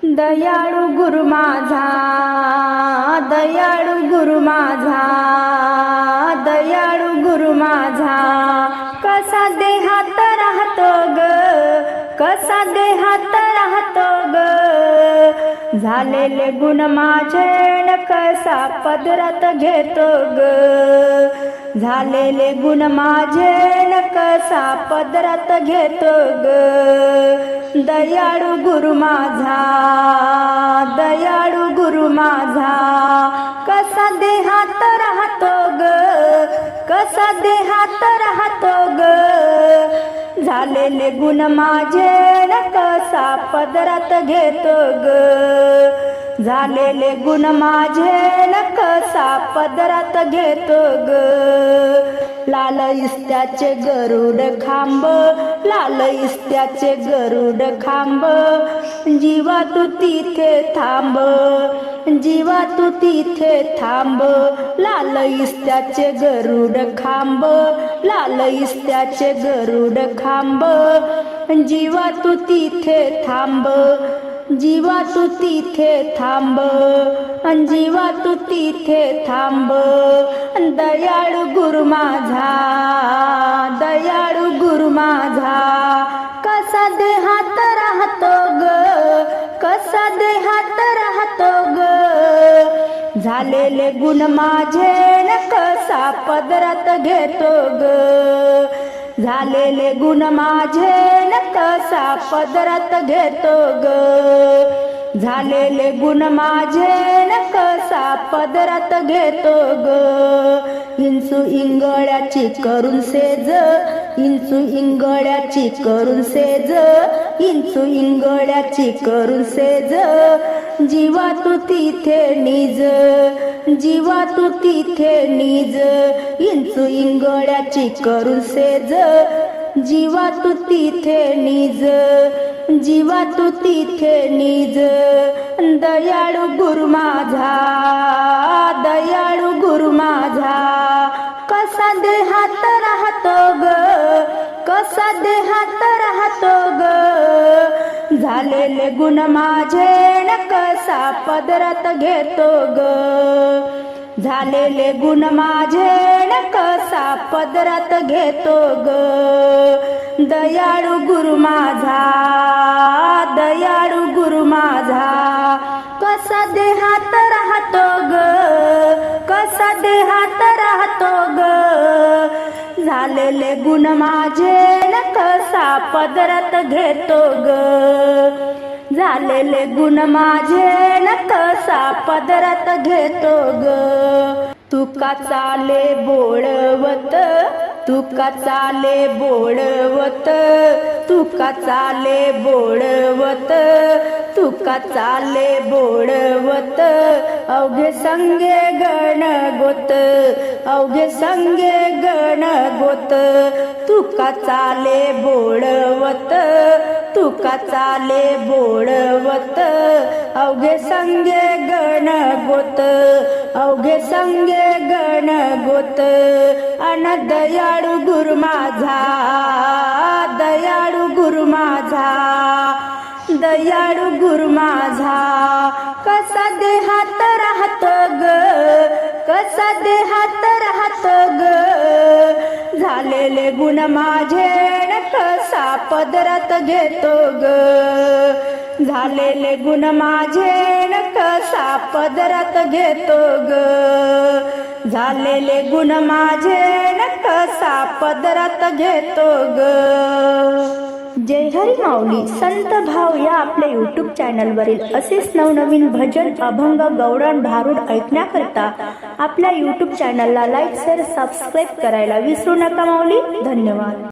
दयाळू गुरु माझा, दयाळू गुरु माझा, दयाळू गुरु माझा, कसा देहात राहतो ग, कसा देहात राहतो ग, झालेले गुण माझे न कसा पदरात घेतो ग, झालेले गुण माझे न कसा पदरात घेतो ग, दयाळू गुरु माझा, दयाळू गुरु माझा, कसा देहात राहतो ग, कसा देहात राहतो ग, झालेले गुण माझे न कसा पदरात घेतो ग, झालेले गुण माझे न कसा पदरात घेतो ग, लाल इस्त्याचे गरुड खांब, लाल इस्त्याचे गरुड खांब, जीवा तू तिथे थांब, जीवा तू तिथे थांब, लाल इस्त्याचे गरुड खांब, लाल इस्त्याचे गरुड खांब, जीवा तू तिथे थांब, जीवा तू तिथे थांब, जीवा तू तिथे थांब, दयाळू गुरु माझा, दयाळू गुरु माझा, कसा देहात राहतो ग, कसा देहात राहतो ग, झालेले गुण माझे न कसा पदरात घेतो ग, झालेले गुण माझे न कसा पदरात घेतो ग, झालेले गुण माझे न कसा पदरात घेतो ग, इंचू इंगळ्याची करून सेज, इंचू इंगळ्याची करून सेज, इंचू इंगळ्याची करून सेज, जीवा तू तिथे निज, जीवा तू तिथे निज, इंचू इंगळ्याची करून सेज, जीवा तू तिथे निज, जीवा तू तिथे निज, दयाळू गुरु माझा, दयाळू गुरु माझा, कसा देहात राहतो ग, कसा देहात राहतो ग, झालेले गुण माझे न कसा पदरात घेतो ग, झालेले गुण माझे न कसा पदरात घेतो ग, दयाळू गुरु माझा, दयाळू गुरु माझा, कसा देहात राहतो ग, कसा देहात राहतो ग, झालेले गुण माझे न कसा पदरात घेतो ग, झालेले गुण माझे न कसा पदरात घेतो ग, तुका चाले बोळवत, तुका चाले बोळवत, तुका चाले बोळवत, तुका चाले बोळवत, अवघे संगे गण गोत, अवघे संगे गण गोत, तुका चाले बोळवत, तुका चाले बोळवत, अवघे संगे गण गोत, अवघे संगे गण गोत, अन दयाळू गुरु माझा, दयाळू गुरु माझा, दयाळू गुरु माझा, कसा देहात राहतो ग, कसा देहात राहतो ग, झालेले गुण माझे न कसा पदरात घेतो ग, झालेले गुण माझे न कसा पदरात घेतो ग, झालेले गुण माझे न कसा पदरात घेतो ग. जय हरी माऊली संत भाव या आपल्या यूट्यूब चॅनलवरील असेच नवनवीन भजन, अभंग, गवळण, भारुड ऐकण्याकरता आपल्या यूट्यूब चॅनलला लाईक, शेअर, सबस्क्राईब करायला विसरू नका माऊली. धन्यवाद.